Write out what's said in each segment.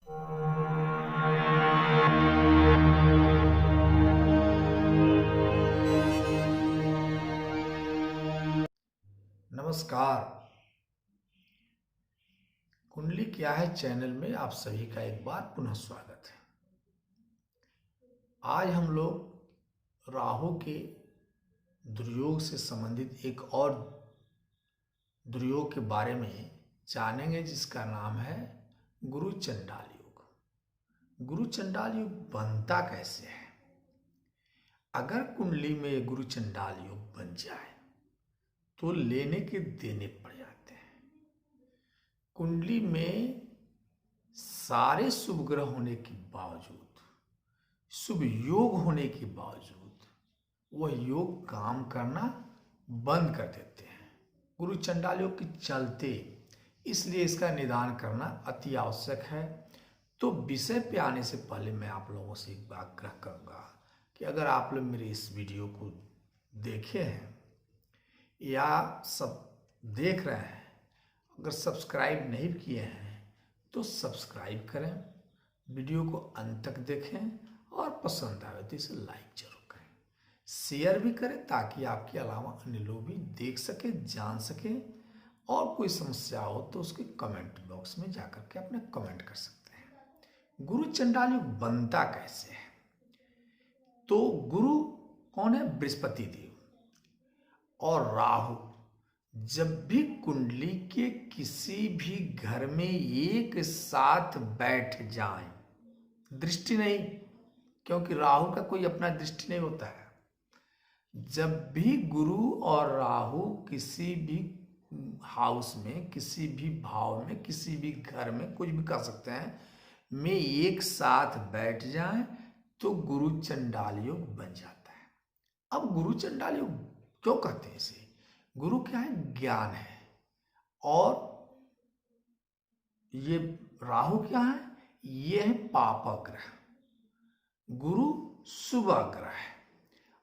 नमस्कार। कुंडली क्या है चैनल में आप सभी का एक बार पुनः स्वागत है। आज हम लोग राहु के दुर्योग से संबंधित एक और दुर्योग के बारे में जानेंगे, जिसका नाम है गुरु चंडाल योग। गुरु चंडाल योग बनता कैसे है? अगर कुंडली में गुरु चंडाल योग बन जाए तो लेने के देने पड़ जाते हैं। कुंडली में सारे शुभ ग्रह होने के बावजूद, शुभ योग होने के बावजूद वह योग काम करना बंद कर देते हैं गुरु चंडाल योग के चलते। इसलिए इसका निदान करना अति आवश्यक है। तो विषय पे आने से पहले मैं आप लोगों से एक बात आग्रह करूंगा कि अगर आप लोग मेरे इस वीडियो को देखे हैं या सब देख रहे हैं, अगर सब्सक्राइब नहीं किए हैं तो सब्सक्राइब करें, वीडियो को अंत तक देखें और पसंद आए तो इसे लाइक जरूर करें, शेयर भी करें ताकि आपके अलावा अन्य लोग भी देख सके, जान सके। और कोई समस्या हो तो उसके कमेंट बॉक्स में जाकर के अपने कमेंट कर सकते हैं। गुरु चंडाल योग बनता कैसे है? तो गुरु कौन है? बृहस्पति देव और राहु जब भी कुंडली के किसी भी घर में एक साथ बैठ जाएं, दृष्टि नहीं, क्योंकि राहु का कोई अपना दृष्टि नहीं होता है। जब भी गुरु और राहु किसी भी हाउस में, किसी भी भाव में, किसी भी घर में, कुछ भी कर सकते हैं, में एक साथ बैठ जाएं तो गुरु चंडाल योग बन जाता है। अब गुरु चंडाल योग क्यों कहते हैं इसे? गुरु क्या है? ज्ञान है। और ये राहु क्या है? ये है पाप ग्रह। गुरु शुभ ग्रह है,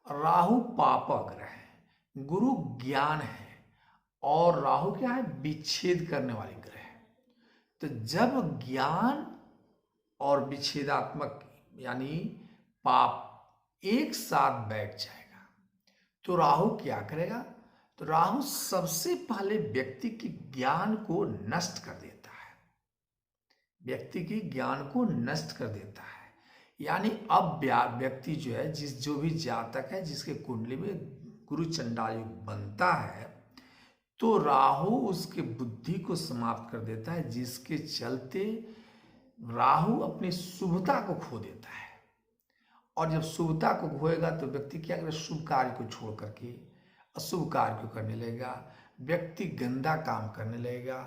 राहु पाप ग्रह है। गुरु ज्ञान है और राहु क्या है? विच्छेद करने वाले ग्रह है। तो जब ज्ञान और विच्छेदात्मक यानी पाप एक साथ बैठ जाएगा तो राहु क्या करेगा? तो राहु सबसे पहले व्यक्ति के ज्ञान को नष्ट कर देता है, व्यक्ति के ज्ञान को नष्ट कर देता है। यानी अब व्यक्ति जो है, जो भी जातक है जिसके कुंडली में गुरु चंडाल योग बनता है, तो राहु उसके बुद्धि को समाप्त कर देता है, जिसके चलते राहु अपनी शुभता को खो देता है। और जब शुभता को खोएगा तो व्यक्ति क्या करेगा? शुभ कार्य को छोड़ करके अशुभ कार्य को करने लगेगा। व्यक्ति गंदा काम करने लगेगा,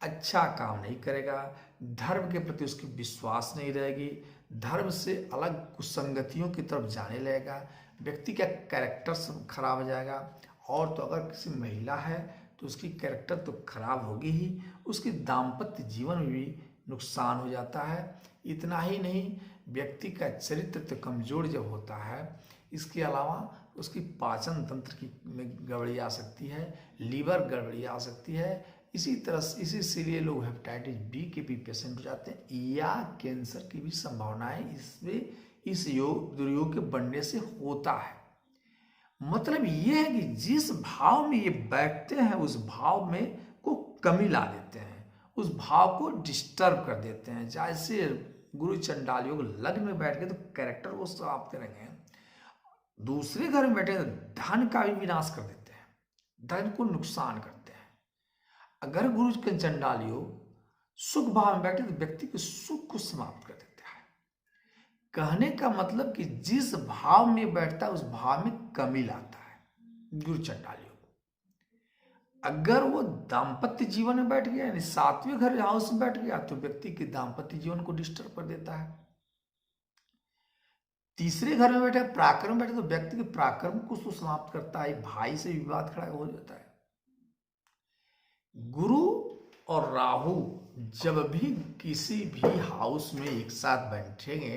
अच्छा काम नहीं करेगा, धर्म के प्रति उसकी विश्वास नहीं रहेगी, धर्म से अलग कुसंगतियों की तरफ जाने लगेगा। व्यक्ति का कैरेक्टर सब खराब हो जाएगा। और तो अगर किसी महिला है तो उसकी कैरेक्टर तो खराब होगी ही, उसके दाम्पत्य जीवन में भी नुकसान हो जाता है। इतना ही नहीं, व्यक्ति का चरित्र तो कमजोर जब होता है, इसके अलावा उसकी पाचन तंत्र की में गड़बड़ी आ सकती है, लीवर गड़बड़ी आ सकती है। इसीलिए लोग हेपेटाइटिस बी के भी पेशेंट हो जाते हैं या कैंसर की भी संभावनाएं इसमें इस दुर्योग के बनने से होता है। मतलब ये है कि जिस भाव में ये बैठते हैं उस भाव में को कमी ला देते हैं, उस भाव को डिस्टर्ब कर देते हैं। जैसे गुरु चंडाल योग लग्न में बैठ गए तो कैरेक्टर वो समाप्त करेंगे, दूसरे घर में बैठे तो धन का भी विनाश कर देते हैं, धन को नुकसान करते हैं। अगर गुरु के चंडाल योग सुख भाव में बैठे तो व्यक्ति के सुख को समाप्त कर देता है। कहने का मतलब कि जिस भाव में बैठता है उस भाव में कमी लाता है गुरु चंडाल योग। अगर वो दाम्पत्य जीवन में बैठ गया, यानी सातवें घर हाउस में बैठ गया, तो व्यक्ति के दाम्पत्य जीवन को डिस्टर्ब कर देता है। तीसरे घर में बैठे, पराक्रम बैठे, तो व्यक्ति के पराक्रम को समाप्त करता है, भाई से विवाद खड़ा हो जाता है। गुरु और राहु जब भी किसी भी हाउस में एक साथ बैठेंगे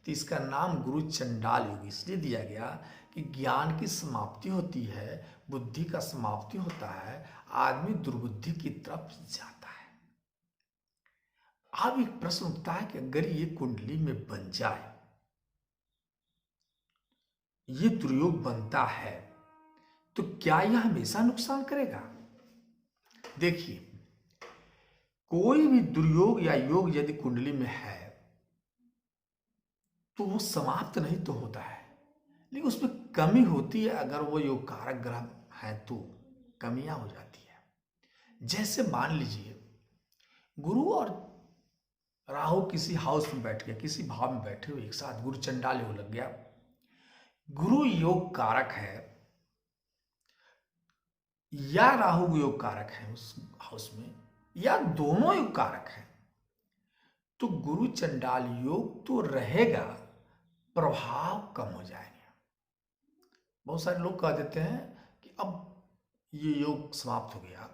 तो इसका नाम गुरु चंडाल योग इसलिए दिया गया कि ज्ञान की समाप्ति होती है, बुद्धि का समाप्ति होता है, आदमी दुर्बुद्धि की तरफ जाता है। अब एक प्रश्न उठता है कि अगर ये कुंडली में बन जाए, ये दुर्योग बनता है, तो क्या यह हमेशा नुकसान करेगा? देखिए, कोई भी दुर्योग या योग यदि कुंडली में है तो वो समाप्त नहीं तो होता है, लेकिन उसमें कमी होती है। अगर वो योग कारक ग्रह है तो कमियां हो जाती है। जैसे मान लीजिए गुरु और राहु किसी हाउस में बैठ गया, किसी भाव में बैठे हुए एक साथ, गुरु चंडाल योग लग गया। गुरु योग कारक है या राहु योग कारक है उस हाउस में, या दोनों योग कारक है, तो गुरु चंडाल योग तो रहेगा, प्रभाव कम हो जाएंगे। बहुत सारे लोग कह देते हैं कि अब ये योग समाप्त हो गया,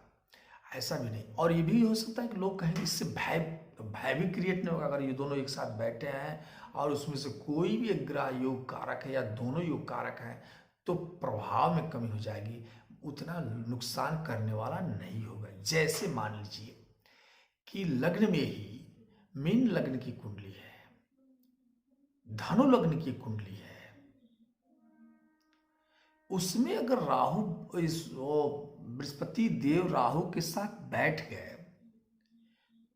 ऐसा भी नहीं। और ये भी हो सकता है कि लोग कहेंगे इससे भय भय भी क्रिएट नहीं होगा। अगर ये दोनों एक साथ बैठे हैं और उसमें से कोई भी एक ग्रह योग कारक है या दोनों योग कारक हैं, तो प्रभाव में कमी हो जाएगी, उतना नुकसान करने वाला नहीं होगा। जैसे मान लीजिए कि लग्न में ही मीन लग्न की कुंडली है, धनु लग्न की कुंडली है, उसमें अगर राहु बृहस्पति देव राहु के साथ बैठ गए,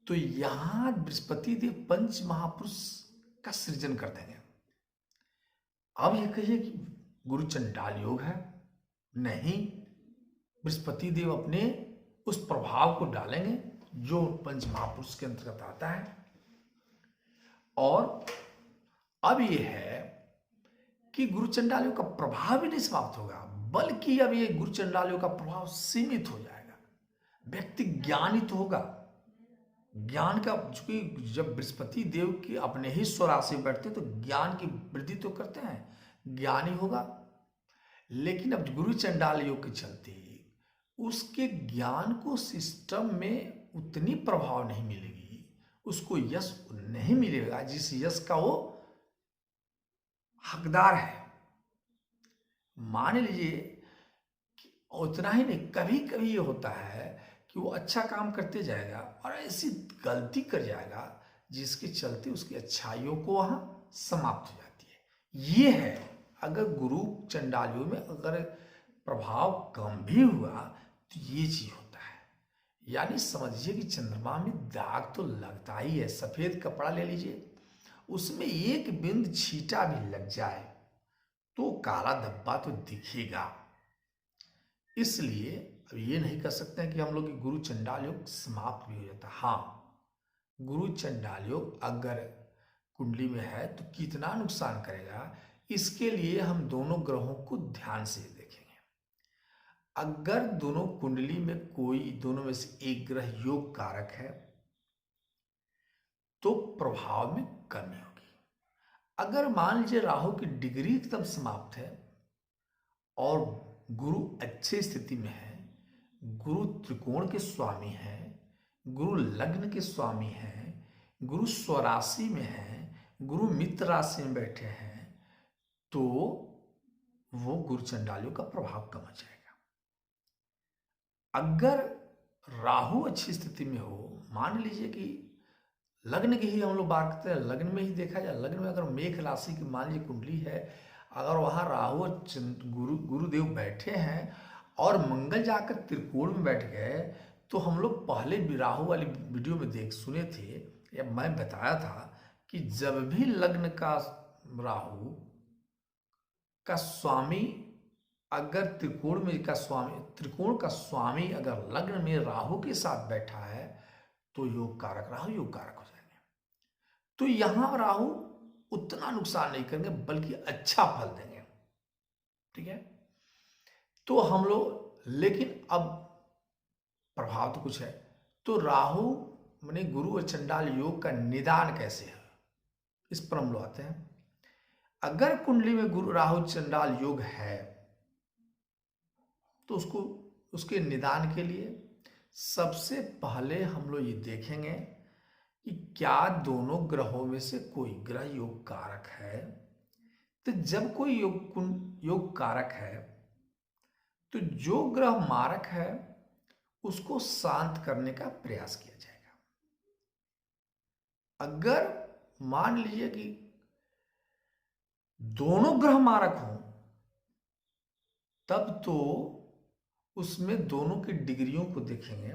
तो यहां बृहस्पति देव पंच महापुरुष का सृजन कर देंगे। अब ये कहिए कि गुरु चंडाल योग है, नहीं, बृहस्पति देव अपने उस प्रभाव को डालेंगे जो पंच महापुरुष के अंतर्गत आता है। और अब ये है कि गुरु चंडाल योग का प्रभाव भी नहीं समाप्त होगा, बल्कि अब ये गुरु चंडाल योग का प्रभाव सीमित हो जाएगा। व्यक्ति ज्ञानित होगा। ज्ञान का, चूंकि जब बृहस्पति देव की अपने ही स्वराशि में बैठते हैं तो ज्ञान की वृद्धि तो करते हैं, ज्ञानी होगा। लेकिन अब गुरु चंडाल योग के चलते उसके ज्ञान को सिस्टम में उतनी प्रभाव नहीं मिलेगी, उसको यश नहीं मिलेगा जिस यश का वो हकदार है। मान लीजिए कि उतना ही नहीं, कभी कभी ये होता है कि वो अच्छा काम करते जाएगा और ऐसी गलती कर जाएगा जिसके चलते उसकी अच्छाइयों को वहां समाप्त हो जाती है। ये है, अगर गुरु चंडाल योग में अगर प्रभाव कम भी हुआ तो ये चीज होता है। यानी समझिए कि चंद्रमा में दाग तो लगता ही है। सफेद कपड़ा ले लीजिए, उसमें एक बिंद छींटा भी लग जाए तो काला धब्बा तो दिखेगा। इसलिए अब ये नहीं कर सकते हैं कि हम लोग की गुरु चंडाल योग समाप्त भी हो जाता। हाँ, गुरु चंडाल योग अगर कुंडली में है तो कितना नुकसान करेगा, इसके लिए हम दोनों ग्रहों को ध्यान से देखेंगे। अगर दोनों कुंडली में कोई दोनों में से एक ग्रह योग कारक है तो प्रभाव में कमी होगी। अगर मान लीजिए राहु की डिग्री एकदम समाप्त है और गुरु अच्छे स्थिति में है, गुरु त्रिकोण के स्वामी है, गुरु लग्न के स्वामी है, गुरु स्वराशि में है, गुरु मित्र राशि में बैठे हैं, तो वो गुरु चंडालियों का प्रभाव कम हो जाएगा। अगर राहु अच्छी स्थिति में हो, मान लीजिए कि लग्न की ही हम लोग बात करते हैं, लग्न में ही देखा जाए, लग्न में अगर मेष राशि की मान लीजिए कुंडली है, अगर वहां राहु और गुरुदेव बैठे हैं और मंगल जाकर त्रिकोण में बैठ गए, तो हम लोग पहले भी राहु वाली वीडियो में देख सुने थे या मैं बताया था कि जब भी लग्न का राहु का स्वामी अगर त्रिकोण का स्वामी अगर लग्न में राहु के साथ बैठा है तो योग कारक राहु योग कारक हो जाएंगे। तो यहां राहु उतना नुकसान नहीं करेंगे बल्कि अच्छा फल देंगे। ठीक है, तो हम लोग, लेकिन अब प्रभाव तो कुछ है। तो राहु माने गुरु और चंडाल योग का निदान कैसे है, इस पर हम लोग आते हैं। अगर कुंडली में गुरु राहु चंडाल योग है तो उसके निदान के लिए सबसे पहले हम लोग ये देखेंगे कि क्या दोनों ग्रहों में से कोई ग्रह योग कारक है। तो जब कोई योग कारक है तो जो ग्रह मारक है उसको शांत करने का प्रयास किया जाएगा। अगर मान लीजिए कि दोनों ग्रह मारक हों, तब तो उसमें दोनों की डिग्रियों को देखेंगे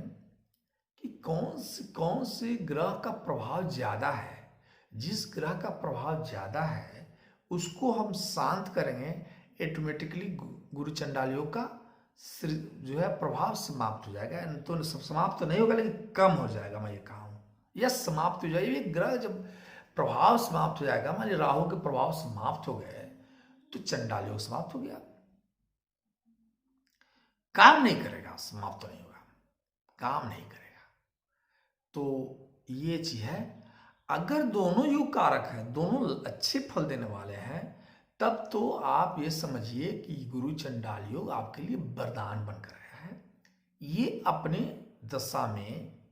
कि कौन से ग्रह का प्रभाव ज्यादा है। जिस ग्रह का प्रभाव ज्यादा है उसको हम शांत करेंगे, ऑटोमेटिकली गुरु चंडालियों का जो है प्रभाव समाप्त हो जाएगा। तो समाप्त तो नहीं होगा लेकिन कम हो जाएगा, मैं ये कहा हूं, या समाप्त हो जाएगा। ये ग्रह जब प्रभाव समाप्त हो जाएगा, मान लीजिए राहु के प्रभाव समाप्त हो गए तो चंडालियों समाप्त हो गया, काम नहीं करेगा, समाप्त तो नहीं होगा, काम नहीं करेगा। तो ये चीज है। अगर दोनों योग कारक हैं, दोनों अच्छे फल देने वाले हैं, तब तो आप ये समझिए कि गुरु चंडाल योग आपके लिए वरदान बनकर आया है। ये अपने दशा में,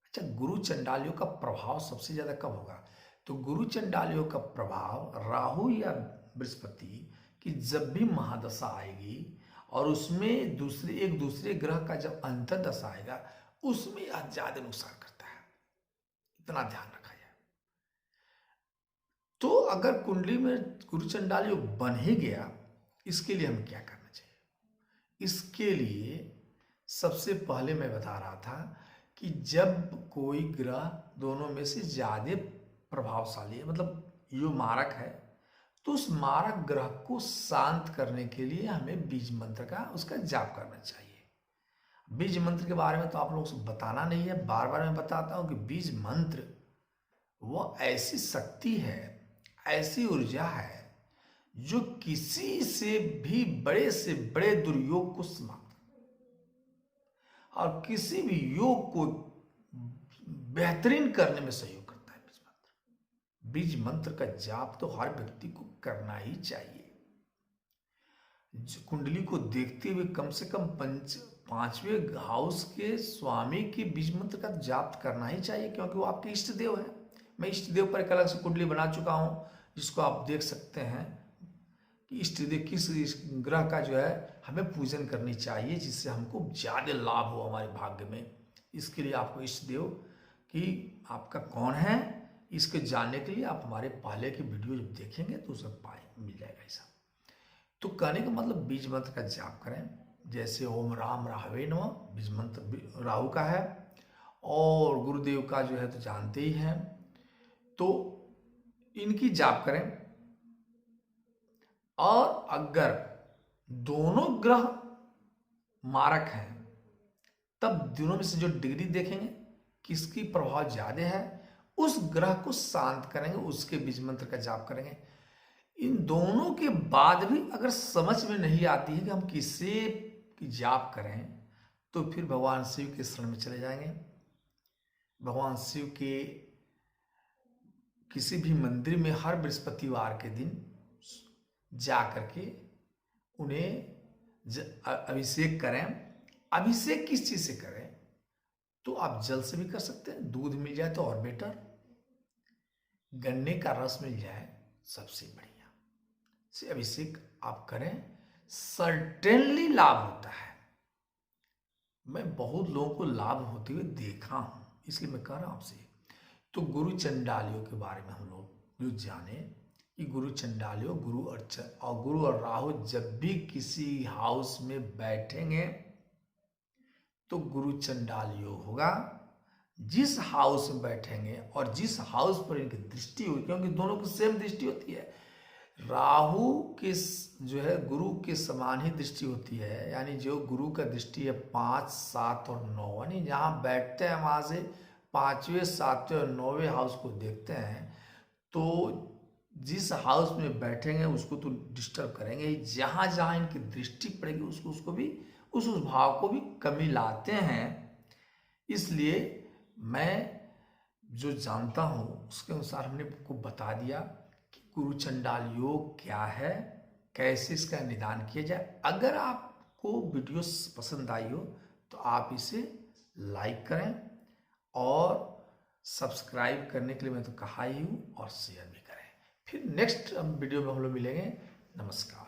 अच्छा गुरु चंडाल योग का प्रभाव सबसे ज्यादा कब होगा? तो गुरु चंडाल योग का प्रभाव राहु या बृहस्पति की जब भी महादशा आएगी और उसमें एक दूसरे ग्रह का जब अंतर दशा आएगा, उसमें यह ज्यादा नुकसान करता है, इतना ध्यान रखा जाए। तो अगर कुंडली में गुरु चंडाल योग बन ही गया, इसके लिए हमें क्या करना चाहिए? इसके लिए सबसे पहले मैं बता रहा था कि जब कोई ग्रह दोनों में से ज्यादा प्रभावशाली है, मतलब यो मारक है, तो उस मारक ग्रह को शांत करने के लिए हमें बीज मंत्र का उसका जाप करना चाहिए। बीज मंत्र के बारे में तो आप लोगों से बताना नहीं है, बार बार मैं बताता हूं कि बीज मंत्र वो ऐसी शक्ति है, ऐसी ऊर्जा है जो किसी से बड़े दुर्योग को समाप्त और किसी भी योग को बेहतरीन करने में सहयोग करता है। बीज मंत्र का जाप तो हर व्यक्ति को करना ही चाहिए। कुंडली को देखते हुए कम से कम पांचवें हाउस के स्वामी के बीज मंत्र का जाप करना ही चाहिए, क्योंकि वो आपके इष्ट देव है। मैं इष्ट देव पर एक अलग से कुंडली बना चुका हूं, जिसको आप देख सकते हैं कि इष्ट देव किस ग्रह का जो है हमें पूजन करनी चाहिए, जिससे हमको ज्यादा लाभ हो हमारे भाग्य में। इसके लिए आपको इष्ट देव कि आपका कौन है, इसके जानने के लिए आप हमारे पहले की वीडियो जब देखेंगे तो उसे मिल जाएगा ऐसा। तो कहने का मतलब बीज मंत्र का जाप करें, जैसे ओम राम राहवे नमः, बीज मंत्र राहु का है, और गुरुदेव का जो है तो जानते ही हैं, तो इनकी जाप करें। और अगर दोनों ग्रह मारक हैं, तब दोनों में से जो डिग्री देखेंगे किसकी प्रभाव ज्यादा है, उस ग्रह को शांत करेंगे, उसके बीज मंत्र का जाप करेंगे। इन दोनों के बाद भी अगर समझ में नहीं आती है कि हम किसे की जाप करें, तो फिर भगवान शिव के शरण में चले जाएंगे। भगवान शिव के किसी भी मंदिर में हर बृहस्पतिवार के दिन जा करके उन्हें अभिषेक करें। अभिषेक किस चीज से करें? तो आप जल से भी कर सकते हैं, दूध मिल जाए तो और बेटर, गन्ने का रस मिल जाए सबसे बढ़िया से अभिषेक आप करें, सर्टेनली लाभ होता है। मैं बहुत लोगों को लाभ होते हुए देखा हूं, इसलिए मैं कह रहा हूं आपसे। तो गुरु चंडालियों के बारे में हम लोग जो जाने कि गुरु चंडालियों, गुरु और राहु जब भी किसी हाउस में बैठेंगे तो गुरु चंडालियों होगा। जिस हाउस में बैठेंगे और जिस हाउस पर इनकी दृष्टि होगी, क्योंकि दोनों की सेम दृष्टि होती है, राहु के जो है गुरु के समान ही दृष्टि होती है, यानी जो गुरु का दृष्टि है 5, 7 और 9, यानी जहां बैठते हैं वहां से 5वें, 7वें और 9वें हाउस को देखते हैं। तो जिस हाउस में बैठेंगे उसको तो डिस्टर्ब करेंगे ही, जहां जहां इनकी दृष्टि पड़ेगी उसको भी उस भाव को भी कमी लाते हैं। इसलिए मैं जो जानता हूं उसके अनुसार हमने आपको बता दिया कि गुरु चंडाल योग क्या है, कैसे इसका निदान किया जाए। अगर आपको वीडियो पसंद आई हो तो आप इसे लाइक करें और सब्सक्राइब करने के लिए मैं तो कहा ही हूं, और शेयर भी करें। फिर नेक्स्ट वीडियो में हम लोग मिलेंगे। नमस्कार।